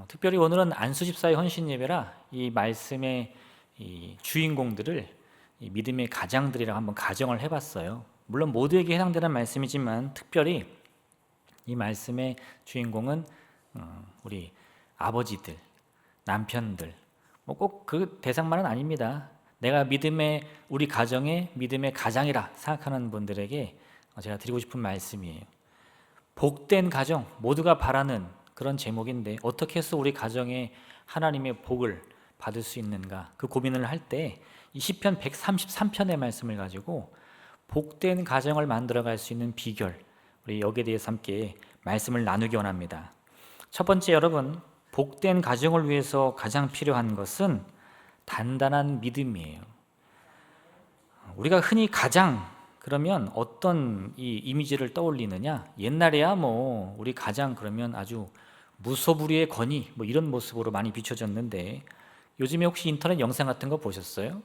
특별히 오늘은 안수집사의 헌신 예배라 이 말씀의 이 주인공들을 이 믿음의 가장들이라고 한번 가정을 해봤어요. 물론 모두에게 해당되는 말씀이지만 특별히 이 말씀의 주인공은 우리 아버지들, 남편들, 뭐 꼭 그 대상만은 아닙니다. 내가 믿음의 우리 가정의 믿음의 가장이라 생각하는 분들에게 제가 드리고 싶은 말씀이에요. 복된 가정, 모두가 바라는 그런 제목인데 어떻게 해서 우리 가정에 하나님의 복을 받을 수 있는가, 그 고민을 할 때 이 시편 133편의 말씀을 가지고 복된 가정을 만들어갈 수 있는 비결, 우리 여기에 대해서 함께 말씀을 나누기 원합니다. 첫 번째, 여러분, 복된 가정을 위해서 가장 필요한 것은 단단한 믿음이에요. 우리가 흔히 가장 그러면 어떤 이 이미지를 떠올리느냐? 옛날에야 뭐 우리 가장 그러면 아주 무소불위의 권위 뭐 이런 모습으로 많이 비춰졌는데 요즘에 혹시 인터넷 영상 같은 거 보셨어요?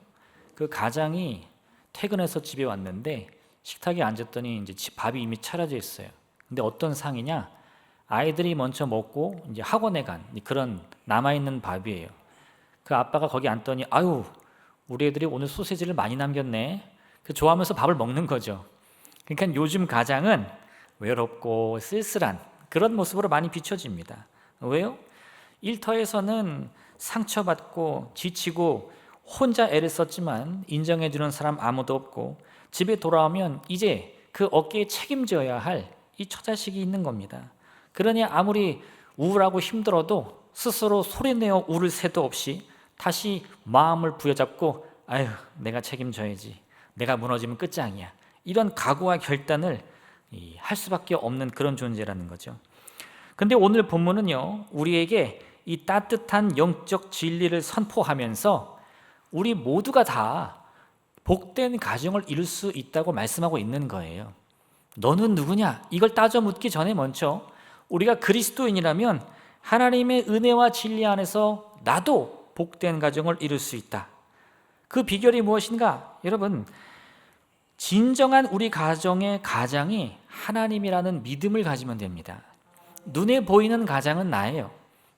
그 가장이 퇴근해서 집에 왔는데 식탁에 앉았더니 이제 밥이 이미 차려져 있어요. 근데 어떤 상이냐? 아이들이 먼저 먹고 이제 학원에 간 그런 남아있는 밥이에요. 그 아빠가 거기 앉더니 아유, 우리 애들이 오늘 소세지를 많이 남겼네. 그 좋아하면서 밥을 먹는 거죠. 그러니까 요즘 가장은 외롭고 쓸쓸한 그런 모습으로 많이 비춰집니다. 왜요? 일터에서는 상처받고 지치고 혼자 애를 썼지만 인정해주는 사람 아무도 없고 집에 돌아오면 이제 그 어깨에 책임져야 할 이 처자식이 있는 겁니다. 그러니 아무리 우울하고 힘들어도 스스로 소리내어 울을 새도 없이 다시 마음을 부여잡고 아유, 내가 책임져야지, 내가 무너지면 끝장이야, 이런 각오와 결단을 할 수밖에 없는 그런 존재라는 거죠. 근데 오늘 본문은요, 우리에게 이 따뜻한 영적 진리를 선포하면서 우리 모두가 다 복된 가정을 이룰 수 있다고 말씀하고 있는 거예요. 너는 누구냐? 이걸 따져 묻기 전에 먼저 우리가 그리스도인이라면 하나님의 은혜와 진리 안에서 나도 복된 가정을 이룰 수 있다. 그 비결이 무엇인가? 여러분, 진정한 우리 가정의 가장이 하나님이라는 믿음을 가지면 됩니다. 눈에 보이는 가장은 나예요.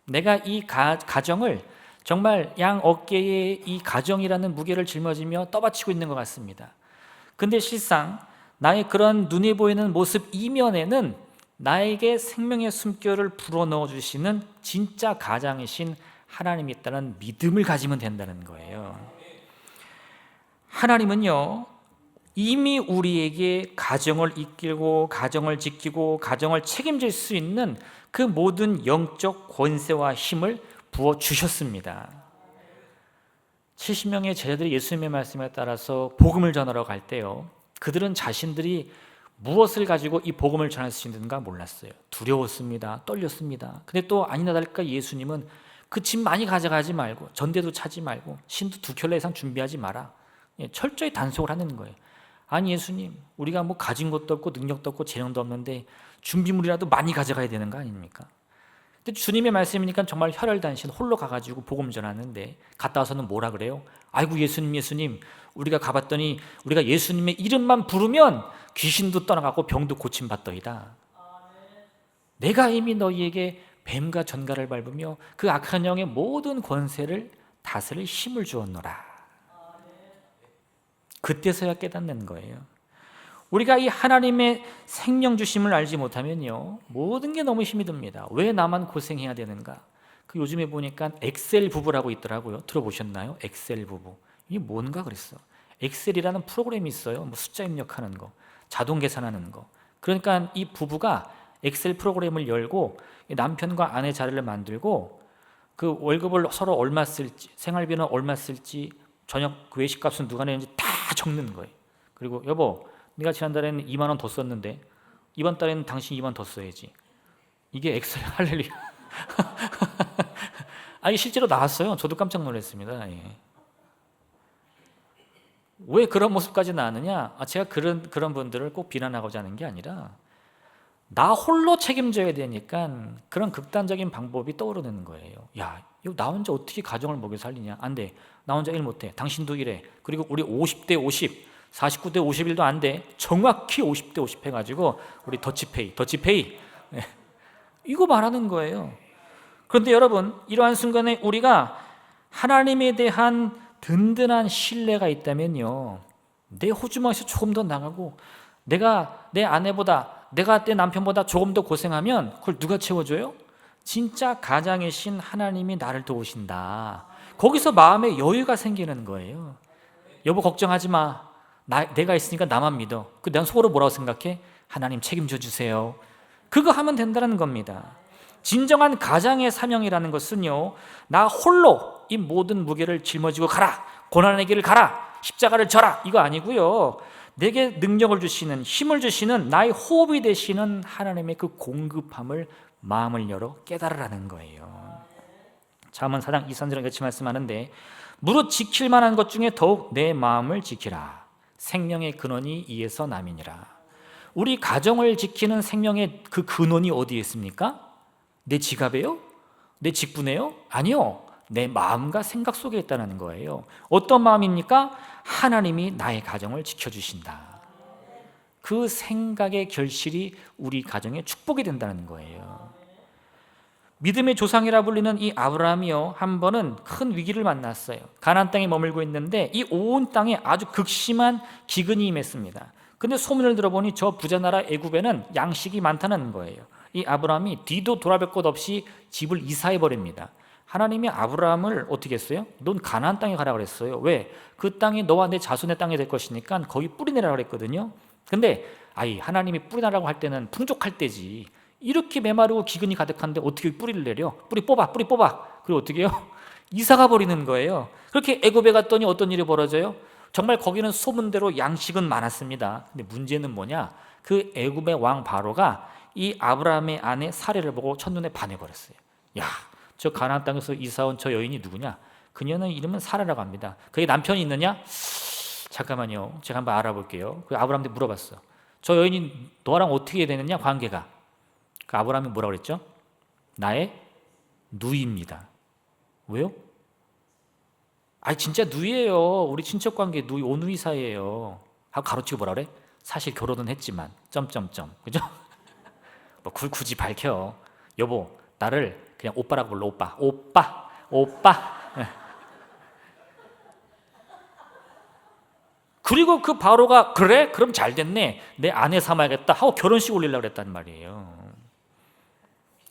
내가 이 가정을 정말 양 어깨에 이 가정이라는 무게를 짊어지며 떠받치고 있는 것 같습니다. 근데 실상 나의 그런 눈에 보이는 모습 이면에는 나에게 생명의 숨결을 불어넣어 주시는 진짜 가장이신 하나님이 있다는 믿음을 가지면 된다는 거예요. 하나님은요, 이미 우리에게 가정을 이끌고 가정을 지키고 가정을 책임질 수 있는 그 모든 영적 권세와 힘을 부어주셨습니다. 70명의 제자들이 예수님의 말씀에 따라서 복음을 전하러 갈 때요, 그들은 자신들이 무엇을 가지고 이 복음을 전할 수 있는가 몰랐어요. 두려웠습니다. 떨렸습니다. 근데 또 아니나 다를까 예수님은 그 짐 많이 가져가지 말고 전대도 차지 말고 신도 2켤레 이상 준비하지 마라, 철저히 단속을 하는 거예요. 아니 예수님, 우리가 뭐 가진 것도 없고 능력도 없고 재능도 없는데 준비물이라도 많이 가져가야 되는 거 아닙니까? 근데 주님의 말씀이니까 정말 혈혈단신 홀로 가가지고 복음 전하는데 갔다 와서는 뭐라 그래요? 아이고 예수님, 우리가 가봤더니 우리가 예수님의 이름만 부르면 귀신도 떠나가고 병도 고침받더이다. 내가 이미 너희에게 뱀과 전갈을 밟으며 그 악한 영의 모든 권세를 다스릴 힘을 주었노라. 그때서야 깨닫는 거예요. 우리가 이 하나님의 생명 주심을 알지 못하면요, 모든 게 너무 힘이 듭니다. 왜 나만 고생해야 되는가? 그 요즘에 보니까 엑셀 부부라고 있더라고요. 들어보셨나요? 엑셀 부부. 이게 뭔가 그랬어. 엑셀이라는 프로그램이 있어요. 뭐 숫자 입력하는 거, 자동 계산하는 거. 그러니까 이 부부가 엑셀 프로그램을 열고 남편과 아내 자리를 만들고 그 월급을 서로 얼마 쓸지, 생활비는 얼마 쓸지, 저녁 외식값은 누가 내는지 다 적는 거예요. 그리고 여보, 네가 지난달에는 2만 원 더 썼는데 이번 달에는 당신 2만 원 더 써야지. 이게 엑셀 할렐루야. 아니 실제로 나왔어요. 저도 깜짝 놀랐습니다. 예. 왜 그런 모습까지 나왔느냐? 제가 그런 분들을 꼭 비난하고자 하는 게 아니라 나 홀로 책임져야 되니까 그런 극단적인 방법이 떠오르는 거예요. 야, 이거 나 혼자 어떻게 가정을 먹여 살리냐? 안 돼. 나 혼자 일 못해. 당신도 일해. 그리고 우리 50대 50, 49대 51도 안 돼. 정확히 50대 50 해가지고 우리 더치페이. 네. 이거 말하는 거예요. 그런데 여러분, 이러한 순간에 우리가 하나님에 대한 든든한 신뢰가 있다면요, 내 호주머니에서 조금 더 나가고 내가 내 아내보다, 내가 내 남편보다 조금 더 고생하면 그걸 누가 채워줘요? 진짜 가장의 신 하나님이 나를 도우신다. 거기서 마음에 여유가 생기는 거예요. 여보 걱정하지 마. 내가 있으니까 나만 믿어. 내가 속으로 뭐라고 생각해? 하나님 책임져 주세요. 그거 하면 된다는 겁니다. 진정한 가장의 사명이라는 것은요, 나 홀로 이 모든 무게를 짊어지고 가라, 고난의 길을 가라, 십자가를 져라, 이거 아니고요, 내게 능력을 주시는, 힘을 주시는, 나의 호흡이 되시는 하나님의 그 공급함을 마음을 열어 깨달으라는 거예요. 잠언 4장 23절에 같이 말씀하는데, 무릇 지킬 만한 것 중에 더욱 내 마음을 지키라. 생명의 근원이 이에서 남이니라. 우리 가정을 지키는 생명의 그 근원이 어디에 있습니까? 내 지갑에요? 내 직분에요? 아니요. 내 마음과 생각 속에 있다는 거예요. 어떤 마음입니까? 하나님이 나의 가정을 지켜주신다. 그 생각의 결실이 우리 가정의 축복이 된다는 거예요. 믿음의 조상이라 불리는 이 아브라함이요, 한 번은 큰 위기를 만났어요. 가나안 땅에 머물고 있는데 이 온 땅에 아주 극심한 기근이 임했습니다. 근데 소문을 들어보니 저 부자 나라 애굽에는 양식이 많다는 거예요. 이 아브라함이 뒤도 돌아볼 것 없이 집을 이사해 버립니다. 하나님이 아브라함을 어떻게 했어요? 넌 가나안 땅에 가라 그랬어요. 왜? 그 땅이 너와 내 자손의 땅이 될 것이니까 거기 뿌리 내라 그랬거든요. 근데 하나님이 뿌리 내라고 할 때는 풍족할 때지, 이렇게 메마르고 기근이 가득한데 어떻게 뿌리를 내려? 뿌리 뽑아. 그리고 어떻게 해요? 이사가 버리는 거예요. 그렇게 애굽에 갔더니 어떤 일이 벌어져요? 정말 거기는 소문대로 양식은 많았습니다. 근데 문제는 뭐냐? 그 애굽의 왕 바로가 이 아브라함의 아내 사례를 보고 첫눈에 반해버렸어요. 야, 저 가나안 땅에서 이사온 저 여인이 누구냐? 그녀는 이름은 사라라고 합니다. 그게 남편이 있느냐? 잠깐만요, 제가 한번 알아볼게요. 그 아브라함한테 물어봤어. 저 여인이 너랑 어떻게 되느냐, 관계가? 그 아브라함이 뭐라고 그랬죠? 나의 누이입니다. 왜요? 진짜 누이예요. 우리 친척관계 누이, 오누이 사이예요. 하고 가로치고 뭐라 그래? 사실 결혼은 했지만 점점점. 그죠? 뭐 굳이 밝혀. 여보, 나를 그냥 오빠라고 불러. 오빠. 그리고 그 바로가 그래? 그럼 잘 됐네. 내 아내 삼아야겠다 하고 결혼식 올리려고 그랬단 말이에요.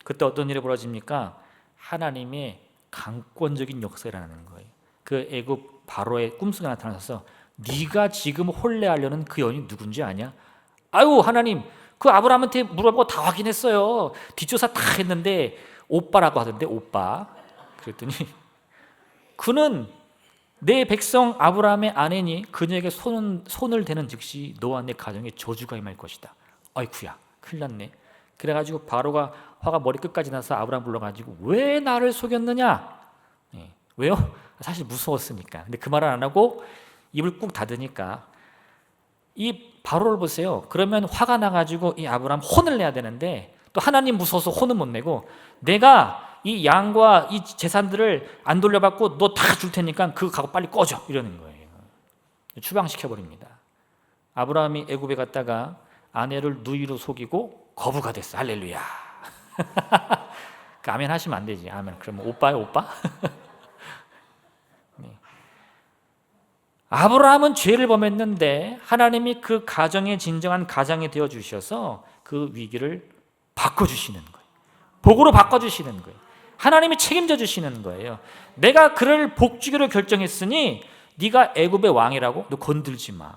그때 어떤 일이 벌어집니까? 하나님의 강권적인 역사라는 거예요. 그 애굽 바로의 꿈속에 나타나서 네가 지금 혼례하려는 그 여인이 누군지 아냐? 하나님, 그 아브라함한테 물어보고 다 확인했어요. 뒷조사 다 했는데 오빠라고 하던데, 오빠. 그랬더니 그는 내 백성 아브라함의 아내니 그녀에게 손을 대는 즉시 너와 내 가정에 저주가 임할 것이다. 아이쿠야, 큰일 났네. 그래가지고 바로가 화가 머리끝까지 나서 아브라함 불러가지고 왜 나를 속였느냐? 왜요? 사실 무서웠으니까. 근데 그 말을 안 하고 입을 꾹 닫으니까 이 바로를 보세요. 그러면 화가 나가지고 이 아브라함 혼을 내야 되는데 또 하나님 무서워서 혼은 못 내고, 내가 이 양과 이 재산들을 안 돌려받고 너 다 줄 테니까 그거 갖고 빨리 꺼져, 이러는 거예요. 추방시켜버립니다. 아브라함이 애굽에 갔다가 아내를 누이로 속이고 거부가 됐어. 할렐루야. 아멘 하시면 안 되지. 아멘. 그러면 오빠요, 오빠? 네. 아브라함은 죄를 범했는데 하나님이 그 가정의 진정한 가장이 되어 주셔서 그 위기를 바꿔주시는 거예요. 복으로 바꿔주시는 거예요. 하나님이 책임져 주시는 거예요. 내가 그를 복주기로 결정했으니 네가 애굽의 왕이라고? 너 건들지 마.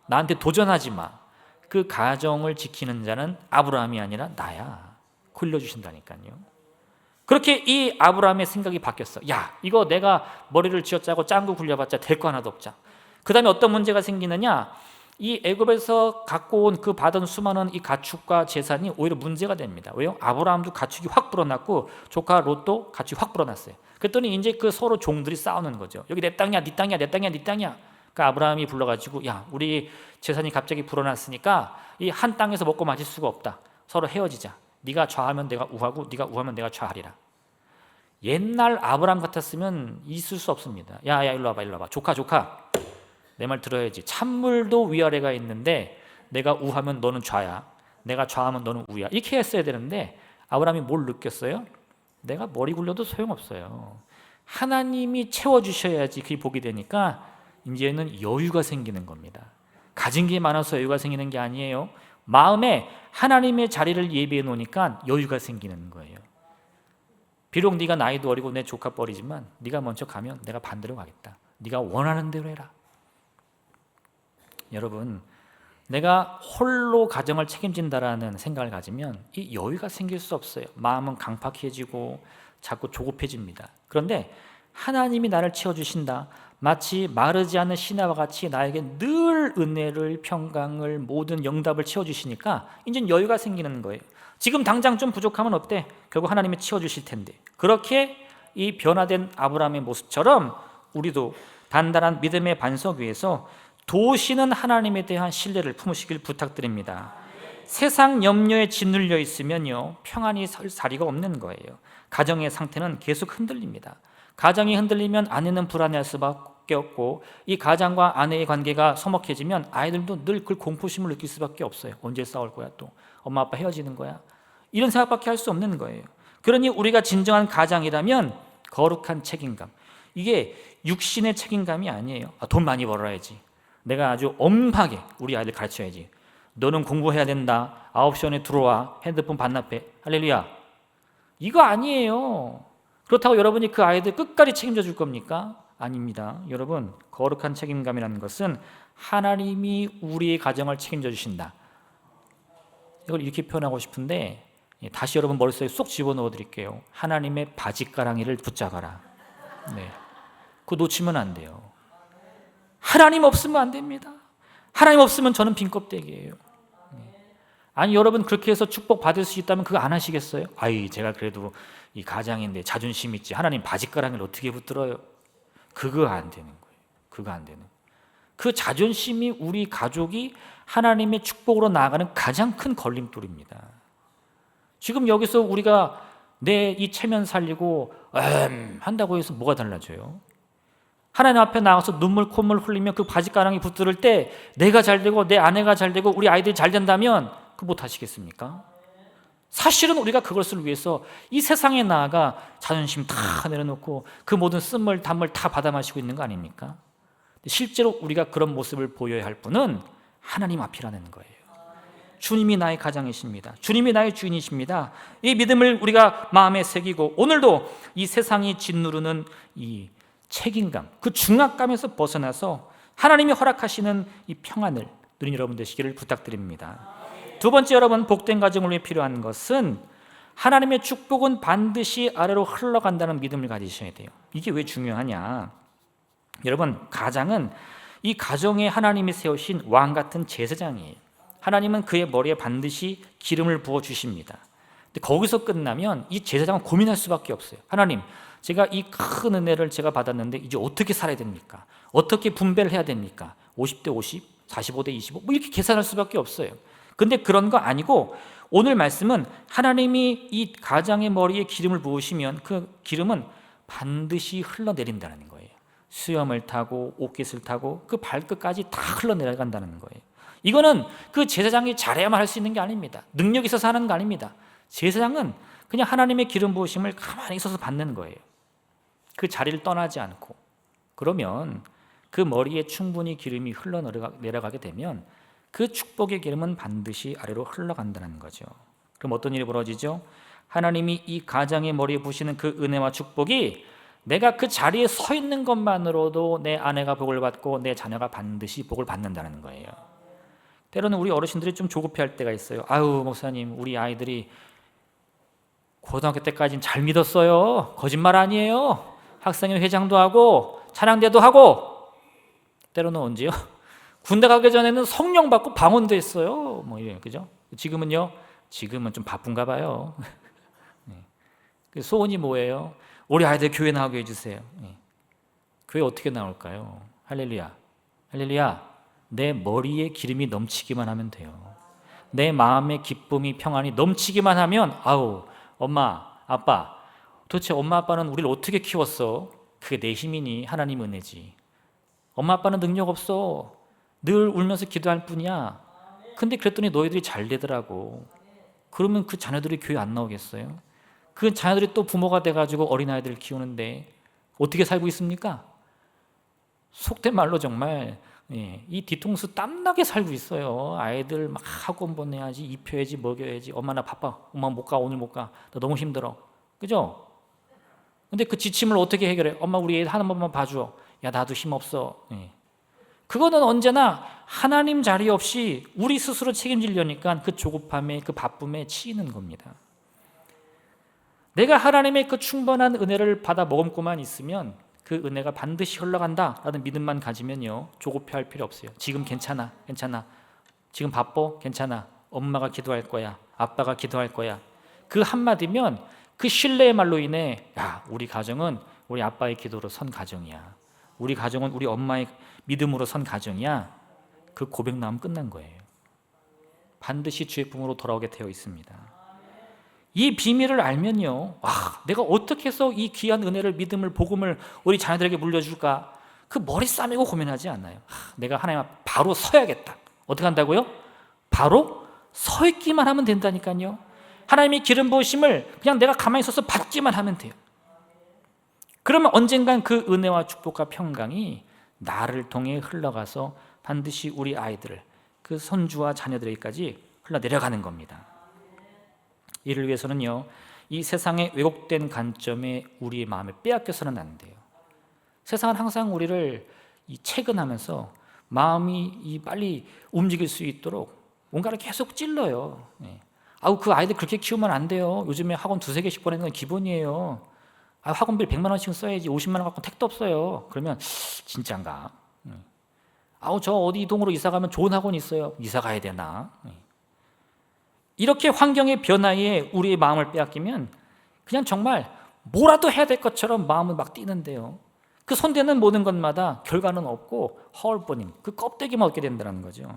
나한테 도전하지 마. 그 가정을 지키는 자는 아브라함이 아니라 나야. 굴려주신다니까요. 그렇게 이 아브라함의 생각이 바뀌었어. 야, 이거 내가 머리를 쥐어짜고 짱구 굴려봤자 될 거 하나도 없자. 그 다음에 어떤 문제가 생기느냐? 이 애굽에서 갖고 온 그 받은 수많은 이 가축과 재산이 오히려 문제가 됩니다. 왜요? 아브라함도 가축이 확 불어났고 조카 롯도 가축이 확 불어났어요. 그랬더니 이제 그 서로 종들이 싸우는 거죠. 여기 내 땅이야, 네 땅이야, 내 땅이야, 네 땅이야. 그 아브라함이 불러가지고 야, 우리 재산이 갑자기 불어났으니까 이 한 땅에서 먹고 마실 수가 없다. 서로 헤어지자. 네가 좌하면 내가 우하고 네가 우하면 내가 좌하리라. 옛날 아브라함 같았으면 있을 수 없습니다. 야, 일로 와봐. 조카. 내 말 들어야지. 찬물도 위아래가 있는데 내가 우하면 너는 좌야, 내가 좌하면 너는 우야, 이렇게 했어야 되는데 아브라함이 뭘 느꼈어요? 내가 머리 굴려도 소용없어요. 하나님이 채워주셔야지 그게 복이 되니까 이제는 여유가 생기는 겁니다. 가진 게 많아서 여유가 생기는 게 아니에요. 마음에 하나님의 자리를 예비해 놓으니까 여유가 생기는 거예요. 비록 네가 나이도 어리고 내 조카뻘이지만 네가 먼저 가면 내가 반대로 가겠다. 네가 원하는 대로 해라. 여러분, 내가 홀로 가정을 책임진다라는 생각을 가지면 이 여유가 생길 수 없어요. 마음은 강팍해지고 자꾸 조급해집니다. 그런데 하나님이 나를 채워주신다. 마치 마르지 않는 시나와 같이 나에게 늘 은혜를, 평강을, 모든 영답을 채워주시니까 이제 여유가 생기는 거예요. 지금 당장 좀 부족하면 어때? 결국 하나님이 채워주실 텐데. 그렇게 이 변화된 아브라함의 모습처럼 우리도 단단한 믿음의 반석 위에서 도우시는 하나님에 대한 신뢰를 품으시길 부탁드립니다. 세상 염려에 짓눌려 있으면요, 평안이 설 자리가 없는 거예요. 가정의 상태는 계속 흔들립니다. 가정이 흔들리면 아내는 불안해할 수밖에 없고, 이 가장과 아내의 관계가 서먹해지면 아이들도 늘 그 공포심을 느낄 수밖에 없어요. 언제 싸울 거야 또? 엄마 아빠 헤어지는 거야? 이런 생각밖에 할 수 없는 거예요. 그러니 우리가 진정한 가장이라면 거룩한 책임감, 이게 육신의 책임감이 아니에요. 돈 많이 벌어야지, 내가 아주 엄하게 우리 아이들 가르쳐야지, 너는 공부해야 된다, 9시 전에 들어와, 핸드폰 반납해, 할렐루야, 이거 아니에요. 그렇다고 여러분이 그 아이들 끝까지 책임져 줄 겁니까? 아닙니다. 여러분, 거룩한 책임감이라는 것은 하나님이 우리의 가정을 책임져 주신다, 이걸 이렇게 표현하고 싶은데 다시 여러분 머릿속에 쏙 집어넣어 드릴게요. 하나님의 바짓가랑이를 붙잡아라. 네, 그거 놓치면 안 돼요. 하나님 없으면 안 됩니다. 하나님 없으면 저는 빈 껍데기예요. 아니, 여러분 그렇게 해서 축복 받을 수 있다면 그거 안 하시겠어요? 아이, 제가 그래도 이 가장인데 자존심 있지, 하나님 바짓가랑이를 어떻게 붙들어요? 그거 안 되는 거예요. 그거 안 되는. 그 자존심이 우리 가족이 하나님의 축복으로 나아가는 가장 큰 걸림돌입니다. 지금 여기서 우리가 내 이 체면 살리고 한다고 해서 뭐가 달라져요? 하나님 앞에 나가서 눈물 콧물 흘리며 그 바짓가랑이 붙들을 때 내가 잘 되고 내 아내가 잘 되고 우리 아이들이 잘 된다면 그거 못 하시겠습니까? 사실은 우리가 그것을 위해서 이 세상에 나아가 자존심 다 내려놓고 그 모든 쓴물 단물 다 받아 마시고 있는 거 아닙니까? 실제로 우리가 그런 모습을 보여야 할 분은 하나님 앞이라는 거예요. 주님이 나의 가장이십니다. 주님이 나의 주인이십니다. 이 믿음을 우리가 마음에 새기고 오늘도 이 세상이 짓누르는 이 책임감, 그 중압감에서 벗어나서 하나님이 허락하시는 이 평안을 누린 여러분 되시기를 부탁드립니다. 두 번째, 여러분, 복된 가정을 위해 필요한 것은 하나님의 축복은 반드시 아래로 흘러간다는 믿음을 가지셔야 돼요. 이게 왜 중요하냐? 여러분, 가장은 이 가정에 하나님이 세우신 왕 같은 제사장이에요. 하나님은 그의 머리에 반드시 기름을 부어 주십니다. 근데 거기서 끝나면 이 제사장은 고민할 수밖에 없어요. 하나님, 제가 이 큰 은혜를 제가 받았는데 이제 어떻게 살아야 됩니까? 어떻게 분배를 해야 됩니까? 50대 50, 45대 25, 뭐 이렇게 계산할 수밖에 없어요. 근데 그런 거 아니고 오늘 말씀은 하나님이 이 가장의 머리에 기름을 부으시면 그 기름은 반드시 흘러내린다는 거예요. 수염을 타고 옷깃을 타고 그 발끝까지 다 흘러내려간다는 거예요. 이거는 그 제사장이 잘해야만 할 수 있는 게 아닙니다. 능력이 있어서 하는 거 아닙니다. 제사장은 그냥 하나님의 기름 부으심을 가만히 있어서 받는 거예요. 그 자리를 떠나지 않고. 그러면 그 머리에 충분히 기름이 흘러내려가게 되면 그 축복의 기름은 반드시 아래로 흘러간다는 거죠. 그럼 어떤 일이 벌어지죠? 하나님이 이 가장의 머리에 부으시는 그 은혜와 축복이 내가 그 자리에 서 있는 것만으로도 내 아내가 복을 받고 내 자녀가 반드시 복을 받는다는 거예요. 때로는 우리 어르신들이 좀 조급해할 때가 있어요. 아유, 목사님, 우리 아이들이 고등학교 때까지는 잘 믿었어요. 거짓말 아니에요. 학생회 회장도 하고 찬양대도 하고. 때로는 언제요? 군대 가기 전에는 성령 받고 방언도 했어요. 뭐 이래요, 그죠? 지금은요? 지금은 좀 바쁜가 봐요. 소원이 뭐예요? 우리 아이들 교회 나오게 해주세요. 교회 어떻게 나올까요? 할렐루야, 할렐루야. 내 머리에 기름이 넘치기만 하면 돼요. 내 마음의 기쁨이 평안이 넘치기만 하면, 아우, 엄마, 아빠, 도대체 엄마 아빠는 우리를 어떻게 키웠어? 그게 내 힘이니? 하나님 은혜지. 엄마 아빠는 능력 없어. 늘 울면서 기도할 뿐이야. 근데 그랬더니 너희들이 잘 되더라고. 그러면 그 자녀들이 교회 안 나오겠어요? 그 자녀들이 또 부모가 돼가지고 어린아이들을 키우는데 어떻게 살고 있습니까? 속된 말로 정말 이 뒤통수 땀나게 살고 있어요. 아이들 막 학원 보내야지, 입혀야지, 먹여야지. 엄마 나 바빠. 엄마 못 가, 오늘 못 가. 나 너무 힘들어. 그죠? 근데 그 지침을 어떻게 해결해? 엄마 우리 애 한 번만 봐줘. 야 나도 힘없어. 그거는 언제나 하나님 자리 없이 우리 스스로 책임지려니까 그 조급함에 그 바쁨에 치이는 겁니다. 내가 하나님의 그 충분한 은혜를 받아 머금고만 있으면 그 은혜가 반드시 흘러간다라는 믿음만 가지면요, 조급해할 필요 없어요. 지금 괜찮아. 지금 바빠? 괜찮아. 엄마가 기도할 거야. 아빠가 기도할 거야. 그 한마디면 그 신뢰의 말로 인해 야, 우리 가정은 우리 아빠의 기도로 선 가정이야. 우리 가정은 우리 엄마의 믿음으로 선 가정이야. 그 고백 나오면 끝난 거예요. 반드시 주의 품으로 돌아오게 되어 있습니다. 이 비밀을 알면요, 내가 어떻게 해서 이 귀한 은혜를, 믿음을, 복음을 우리 자녀들에게 물려줄까? 그 머리 싸매고 고민하지 않아요. 내가 하나님 앞에 바로 서야겠다. 어떻게 한다고요? 바로 서 있기만 하면 된다니까요. 하나님이 기름 부으심을 그냥 내가 가만히 있어서 받기만 하면 돼요. 그러면 언젠간 그 은혜와 축복과 평강이 나를 통해 흘러가서 반드시 우리 아이들, 그 손주와 자녀들에게까지 흘러내려가는 겁니다. 이를 위해서는요, 이 세상의 왜곡된 관점에 우리의 마음을 빼앗겨서는 안 돼요. 세상은 항상 우리를 채근하면서 마음이 빨리 움직일 수 있도록 뭔가를 계속 찔러요. 그 아이들 그렇게 키우면 안 돼요. 요즘에 학원 2-3개씩 보내는 건 기본이에요. 학원비를 100만 원씩 써야지 50만 원 갖고 택도 없어요. 그러면 진짠가? 저 어디 이동으로 이사 가면 좋은 학원이 있어요. 이사 가야 되나? 이렇게 환경의 변화에 우리의 마음을 빼앗기면 그냥 정말 뭐라도 해야 될 것처럼 마음을 막 뛰는데요, 그 손대는 모든 것마다 결과는 없고 허울뿐인 그 껍데기만 얻게 된다는 거죠.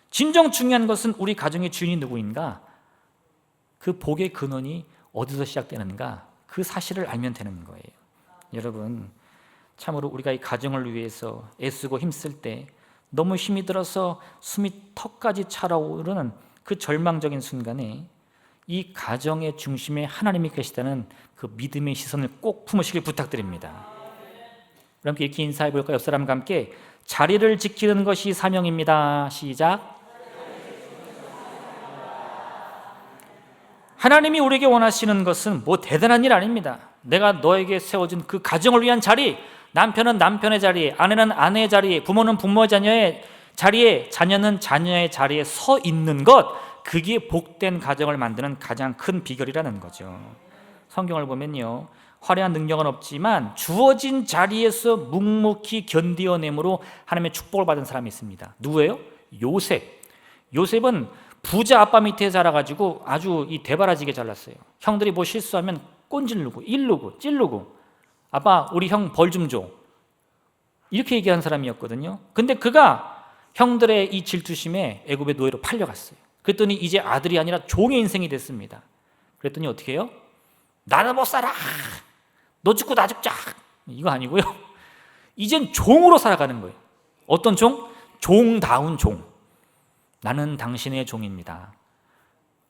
진정 중요한 것은 우리 가정의 주인이 누구인가, 그 복의 근원이 어디서 시작되는가, 그 사실을 알면 되는 거예요. 여러분, 참으로 우리가 이 가정을 위해서 애쓰고 힘쓸 때 너무 힘이 들어서 숨이 턱까지 차오르는 그 절망적인 순간에 이 가정의 중심에 하나님이 계시다는 그 믿음의 시선을 꼭 품으시길 부탁드립니다. 그럼 이렇게 인사해 볼까요? 옆 사람과 함께 자리를 지키는 것이 사명입니다. 시작. 하나님이 우리에게 원하시는 것은 뭐 대단한 일 아닙니다. 내가 너에게 세워준 그 가정을 위한 자리, 남편은 남편의 자리에, 아내는 아내의 자리에, 부모는 부모 자녀의 자리에, 자녀는 자녀의 자리에 서 있는 것, 그게 복된 가정을 만드는 가장 큰 비결이라는 거죠. 성경을 보면요, 화려한 능력은 없지만 주어진 자리에서 묵묵히 견디어냄으로 하나님의 축복을 받은 사람이 있습니다. 누구예요? 요셉. 요셉은 부자 아빠 밑에 자라가지고 아주 이 대바라지게 잘났어요. 형들이 뭐 실수하면 꼰질르고 일르고 찔르고, 아빠 우리 형 벌 좀 줘, 이렇게 얘기한 사람이었거든요. 근데 그가 형들의 이 질투심에 애굽의 노예로 팔려갔어요. 그랬더니 이제 아들이 아니라 종의 인생이 됐습니다. 그랬더니 어떻게 해요? 나는 못 살아, 너 죽고 나 죽자, 이거 아니고요, 이젠 종으로 살아가는 거예요. 어떤 종? 종다운 종. 나는 당신의 종입니다.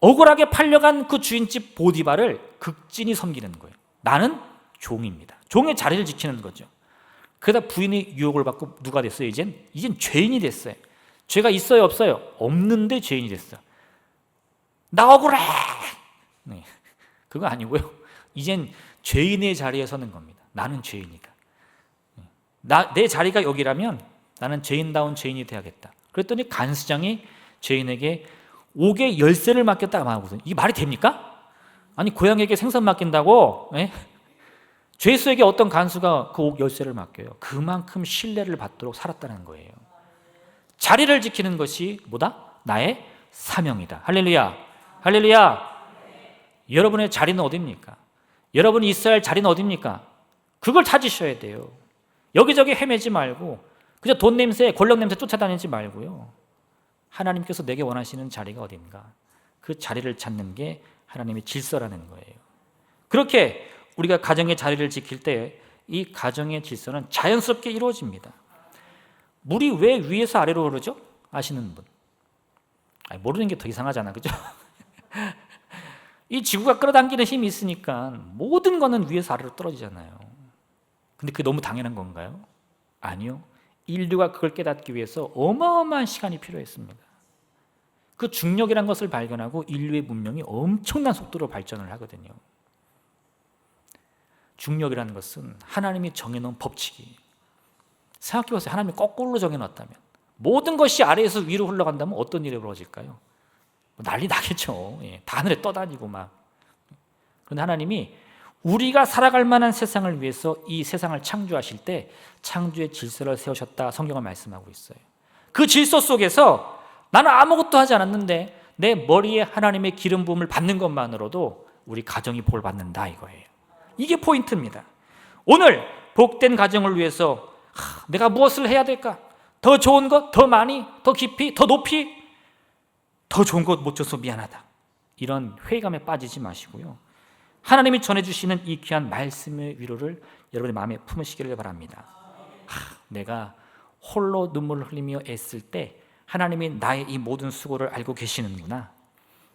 억울하게 팔려간 그 주인집 보디발을 극진히 섬기는 거예요. 나는 종입니다. 종의 자리를 지키는 거죠. 그러다 부인의 유혹을 받고 누가 됐어요? 이젠 죄인이 됐어요. 죄가 있어요, 없어요? 없는데 죄인이 됐어. 나 억울해. 네, 그거 아니고요, 이젠 죄인의 자리에 서는 겁니다. 나는 죄인이다. 내 자리가 여기라면 나는 죄인다운 죄인이 돼야겠다. 그랬더니 간수장이 죄인에게 옥의 열쇠를 맡겼다고 말하거든요. 이게 말이 됩니까? 아니, 고양이에게 생선 맡긴다고? 죄수에게 어떤 간수가 그 옥 열쇠를 맡겨요. 그만큼 신뢰를 받도록 살았다는 거예요. 자리를 지키는 것이 뭐다? 나의 사명이다. 할렐루야, 할렐루야. 여러분의 자리는 어디입니까? 여러분이 있어야 할 자리는 어디입니까? 그걸 찾으셔야 돼요. 여기저기 헤매지 말고 그저 돈 냄새, 권력 냄새 쫓아다니지 말고요, 하나님께서 내게 원하시는 자리가 어딘가, 그 자리를 찾는 게 하나님의 질서라는 거예요. 그렇게 우리가 가정의 자리를 지킬 때 이 가정의 질서는 자연스럽게 이루어집니다. 물이 왜 위에서 아래로 흐르죠? 아시는 분? 모르는 게 더 이상하잖아, 그죠? 이 지구가 끌어당기는 힘이 있으니까 모든 거는 위에서 아래로 떨어지잖아요. 근데 그게 너무 당연한 건가요? 아니요. 인류가 그걸 깨닫기 위해서 어마어마한 시간이 필요했습니다. 그 중력이라는 것을 발견하고 인류의 문명이 엄청난 속도로 발전을 하거든요. 중력이라는 것은 하나님이 정해놓은 법칙이에요. 생각해보세요. 하나님이 거꾸로 정해놨다면, 모든 것이 아래에서 위로 흘러간다면 어떤 일이 벌어질까요? 난리 나겠죠. 다 하늘에 떠다니고 막. 그런데 하나님이 우리가 살아갈 만한 세상을 위해서 이 세상을 창조하실 때 창조의 질서를 세우셨다, 성경은 말씀하고 있어요. 그 질서 속에서 나는 아무것도 하지 않았는데 내 머리에 하나님의 기름 부음을 받는 것만으로도 우리 가정이 복을 받는다, 이거예요. 이게 포인트입니다. 오늘 복된 가정을 위해서 내가 무엇을 해야 될까? 더 좋은 것, 더 많이, 더 깊이, 더 높이, 더 좋은 것 못 줘서 미안하다, 이런 회의감에 빠지지 마시고요, 하나님이 전해주시는 이 귀한 말씀의 위로를 여러분의 마음에 품으시기를 바랍니다. 내가 홀로 눈물을 흘리며 애쓸 때 하나님이 나의 이 모든 수고를 알고 계시는구나.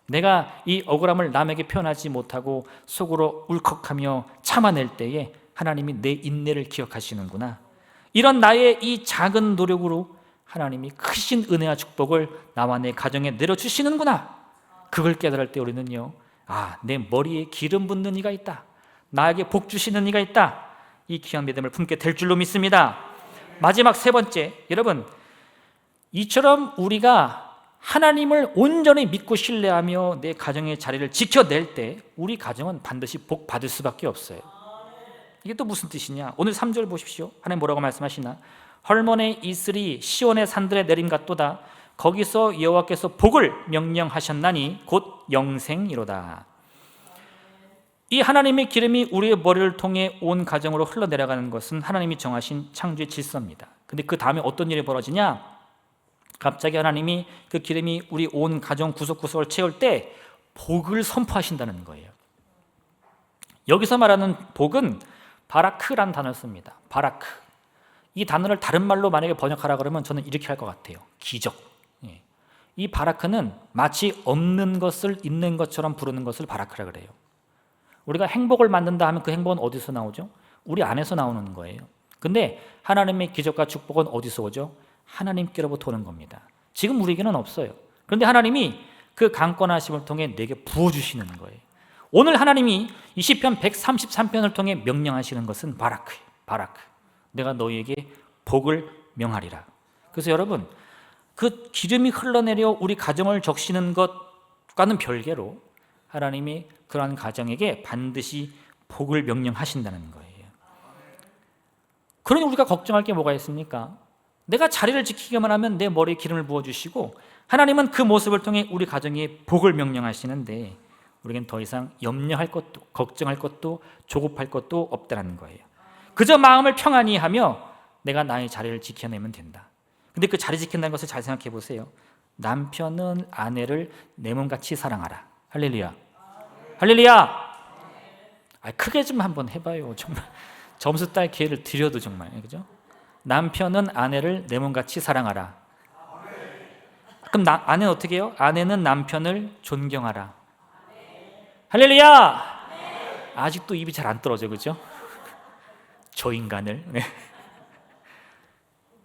내가 이 억울함을 남에게 표현하지 못하고 속으로 울컥하며 참아낼 때에 하나님이 내 인내를 기억하시는구나. 이런 나의 이 작은 노력으로 하나님이 크신 은혜와 축복을 나와 내 가정에 내려주시는구나. 그걸 깨달을 때 우리는요, 내 머리에 기름 붓는 이가 있다, 나에게 복 주시는 이가 있다, 이 귀한 믿음을 품게 될 줄로 믿습니다. 마지막 세 번째, 여러분, 이처럼 우리가 하나님을 온전히 믿고 신뢰하며 내 가정의 자리를 지켜낼 때 우리 가정은 반드시 복 받을 수밖에 없어요. 이게 또 무슨 뜻이냐? 오늘 3절 보십시오. 하나님 뭐라고 말씀하시나? 헐몬의 이슬이 시온의 산들에 내림 같도다. 거기서 여호와께서 복을 명령하셨나니 곧 영생이로다. 이 하나님의 기름이 우리의 머리를 통해 온 가정으로 흘러내려가는 것은 하나님이 정하신 창조의 질서입니다. 근데 그 다음에 어떤 일이 벌어지냐? 갑자기 하나님이 그 기름이 우리 온 가정 구석구석을 채울 때 복을 선포하신다는 거예요. 여기서 말하는 복은 바라크란 단어를 씁니다. 바라크. 이 단어를 다른 말로 만약에 번역하라 그러면 저는 이렇게 할 것 같아요. 기적. 이 바라크는 마치 없는 것을 있는 것처럼 부르는 것을 바라크라 그래요. 우리가 행복을 만든다 하면 그 행복은 어디서 나오죠? 우리 안에서 나오는 거예요. 근데 하나님의 기적과 축복은 어디서 오죠? 하나님께로부터 오는 겁니다. 지금 우리에게는 없어요. 그런데 하나님이 그 강권하심을 통해 내게 부어주시는 거예요. 오늘 하나님이 이 시편 133편을 통해 명령하시는 것은 바라크예요. 바라크. 내가 너희에게 복을 명하리라. 그래서 여러분, 그 기름이 흘러내려 우리 가정을 적시는 것과는 별개로 하나님이 그러한 가정에게 반드시 복을 명령하신다는 거예요. 그러니 우리가 걱정할 게 뭐가 있습니까? 내가 자리를 지키기만 하면 내 머리에 기름을 부어주시고 하나님은 그 모습을 통해 우리 가정에 복을 명령하시는데 우리에겐 더 이상 염려할 것도 걱정할 것도 조급할 것도 없다는 거예요. 그저 마음을 평안히 하며 내가 나의 자리를 지켜내면 된다. 근데 그 자리 지킨다는 것을 잘 생각해 보세요. 남편은 아내를 내 몸같이 사랑하라. 할렐루야. 할렐루야. 크게 좀 한번 해봐요. 정말 점수 딸 기회를 드려도 정말, 그죠? 남편은 아내를 내 몸같이 사랑하라. 그럼 아내는 어떻게 해요? 아내는 남편을 존경하라. 할렐루야. 아직도 입이 잘 안 떨어져, 그죠? 저 인간을.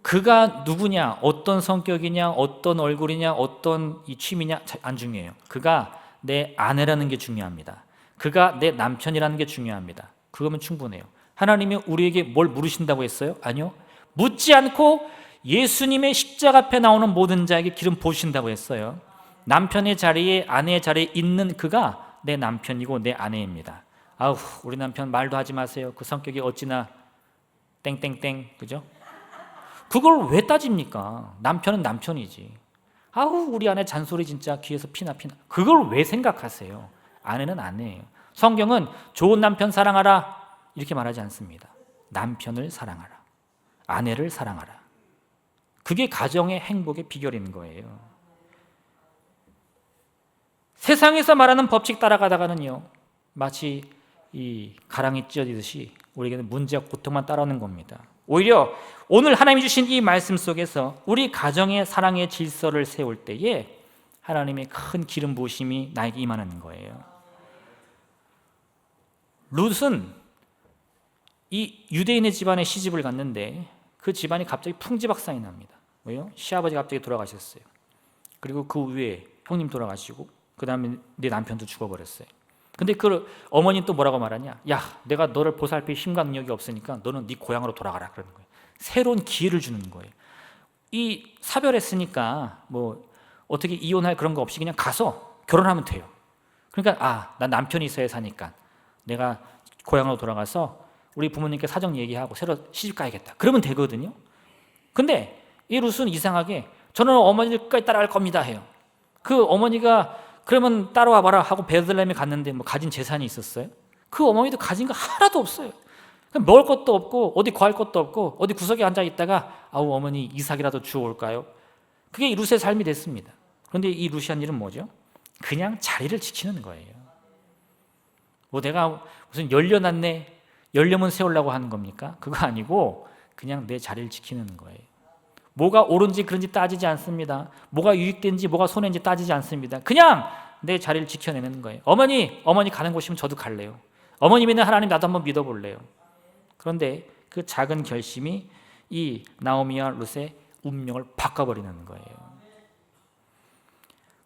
그가 누구냐, 어떤 성격이냐, 어떤 얼굴이냐, 어떤 이 취미냐 안 중요해요. 그가 내 아내라는 게 중요합니다. 그가 내 남편이라는 게 중요합니다. 그거면 충분해요. 하나님이 우리에게 뭘 물으신다고 했어요? 아니요. 묻지 않고 예수님의 십자가 앞에 나오는 모든 자에게 기름 부으신다고 했어요. 남편의 자리에, 아내의 자리에 있는 그가 내 남편이고 내 아내입니다. 아우, 우리 남편 말도 하지 마세요. 그 성격이 어찌나 땡땡땡, 그죠? 그걸 왜 따집니까? 남편은 남편이지. 아우, 우리 아내 잔소리 진짜 귀에서 피나. 그걸 왜 생각하세요? 아내는 아내예요. 성경은 좋은 남편 사랑하라 이렇게 말하지 않습니다. 남편을 사랑하라. 아내를 사랑하라. 그게 가정의 행복의 비결인 거예요. 세상에서 말하는 법칙 따라가다가는요, 마치 이 가랑이 찢어지듯이 우리에게는 문제와 고통만 따라오는 겁니다. 오히려 오늘 하나님이 주신 이 말씀 속에서 우리 가정의 사랑의 질서를 세울 때에 하나님의 큰 기름 부으심이 나에게 임하는 거예요. 룻은 이 유대인의 집안에 시집을 갔는데 그 집안이 갑자기 풍지박산이 납니다. 왜요? 시아버지가 갑자기 돌아가셨어요. 그리고 그 위에 형님 돌아가시고 그 다음에 내 남편도 죽어버렸어요. 근데 그 어머니는 또 뭐라고 말하냐? 야, 내가 너를 보살필 힘과 능력이 없으니까 너는 네 고향으로 돌아가라 그러는 거예요. 새로운 기회를 주는 거예요. 이 사별했으니까 뭐 어떻게 이혼할 그런 거 없이 그냥 가서 결혼하면 돼요. 그러니까 난 남편이 있어야 사니까 내가 고향으로 돌아가서 우리 부모님께 사정 얘기하고 새로 시집 가야겠다. 그러면 되거든요. 근데 이 룻은 이상하게 저는 어머니를 끝까지 따라갈 겁니다 해요. 그 어머니가 그러면 따라와 봐라 하고 베들레헴에 갔는데 뭐 가진 재산이 있었어요? 그 어머니도 가진 거 하나도 없어요. 먹을 것도 없고 어디 구할 것도 없고 어디 구석에 앉아 있다가 아우 어머니 이삭이라도 주워올까요? 그게 이 룻의 삶이 됐습니다. 그런데 이 룻이 한 일은 뭐죠? 그냥 자리를 지키는 거예요. 뭐 내가 무슨 열려놨네 열려면 세우려고 하는 겁니까? 그거 아니고 그냥 내 자리를 지키는 거예요. 뭐가 옳은지 그런지 따지지 않습니다. 뭐가 유익된지 뭐가 손해인지 따지지 않습니다. 그냥 내 자리를 지켜내는 거예요. 어머니 가는 곳이면 저도 갈래요. 어머니 믿는 하나님 나도 한번 믿어볼래요. 그런데 그 작은 결심이 이 나오미와 룻의 운명을 바꿔버리는 거예요.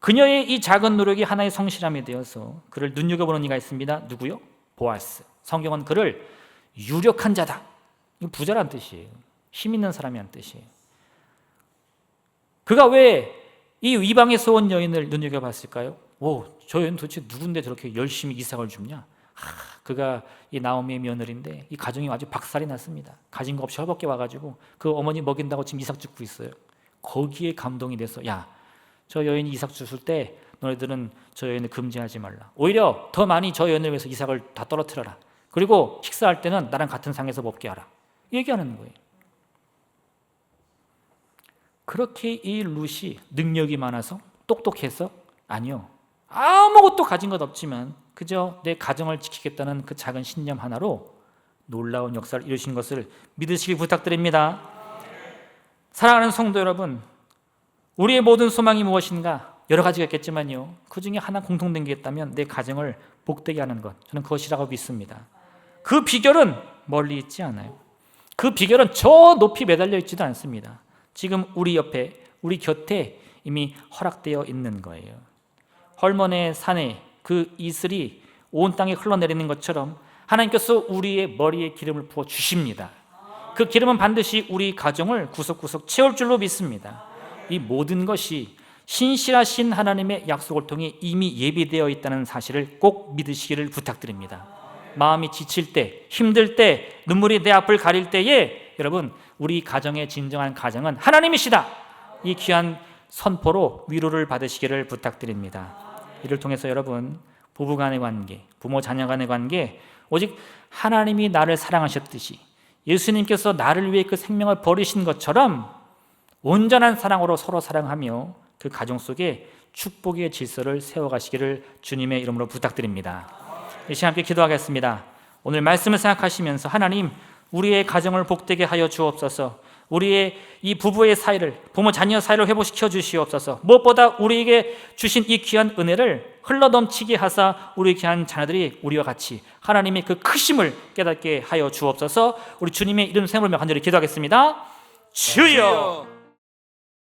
그녀의 이 작은 노력이 하나의 성실함이 되어서 그를 눈여겨보는 이가 있습니다. 누구요? 보아스. 성경은 그를 유력한 자다. 이거 부자란 뜻이에요. 힘 있는 사람이란 뜻이에요. 그가 왜 이 이방에서 온 여인을 눈여겨봤을까요? 저 여인 도대체 누군데 저렇게 열심히 이삭을 줍냐? 그가 이 나오미의 며느리인데 이 가정이 아주 박살이 났습니다. 가진 거 없이 헐벗게 와가지고 그 어머니 먹인다고 지금 이삭 줍고 있어요. 거기에 감동이 돼서 저 여인이 이삭 줬을 때 너희들은 저 여인을 금지하지 말라. 오히려 더 많이 저 여인을 위해서 이삭을 다 떨어뜨려라. 그리고 식사할 때는 나랑 같은 상에서 먹게 하라. 얘기하는 거예요. 그렇게 이 룻이 능력이 많아서 똑똑해서? 아니요. 아무것도 가진 것 없지만 그저 내 가정을 지키겠다는 그 작은 신념 하나로 놀라운 역사를 이루신 것을 믿으시기 부탁드립니다. 사랑하는 성도 여러분, 우리의 모든 소망이 무엇인가? 여러 가지가 있겠지만요, 그 중에 하나 공통된 게 있다면 내 가정을 복되게 하는 것, 저는 그것이라고 믿습니다. 그 비결은 멀리 있지 않아요. 그 비결은 저 높이 매달려 있지도 않습니다. 지금 우리 옆에, 우리 곁에 이미 허락되어 있는 거예요. 헐몬의 산에 그 이슬이 온 땅에 흘러내리는 것처럼 하나님께서 우리의 머리에 기름을 부어 주십니다. 그 기름은 반드시 우리 가정을 구석구석 채울 줄로 믿습니다. 이 모든 것이 신실하신 하나님의 약속을 통해 이미 예비되어 있다는 사실을 꼭 믿으시기를 부탁드립니다. 마음이 지칠 때, 힘들 때, 눈물이 내 앞을 가릴 때에 여러분, 우리 가정의 진정한 가정은 하나님이시다. 이 귀한 선포로 위로를 받으시기를 부탁드립니다. 이를 통해서 여러분, 부부 간의 관계, 부모 자녀 간의 관계, 오직 하나님이 나를 사랑하셨듯이 예수님께서 나를 위해 그 생명을 버리신 것처럼 온전한 사랑으로 서로 사랑하며 그 가정 속에 축복의 질서를 세워가시기를 주님의 이름으로 부탁드립니다. 이 시간 함께 기도하겠습니다. 오늘 말씀을 생각하시면서 하나님, 우리의 가정을 복되게 하여 주옵소서. 우리의 이 부부의 사이를, 부모 자녀 사이를 회복시켜 주시옵소서. 무엇보다 우리에게 주신 이 귀한 은혜를 흘러넘치게 하사 우리 귀한 자녀들이 우리와 같이 하나님의 그 크심을 깨닫게 하여 주옵소서. 우리 주님의 이름 세물며 간절히 기도하겠습니다. 주여!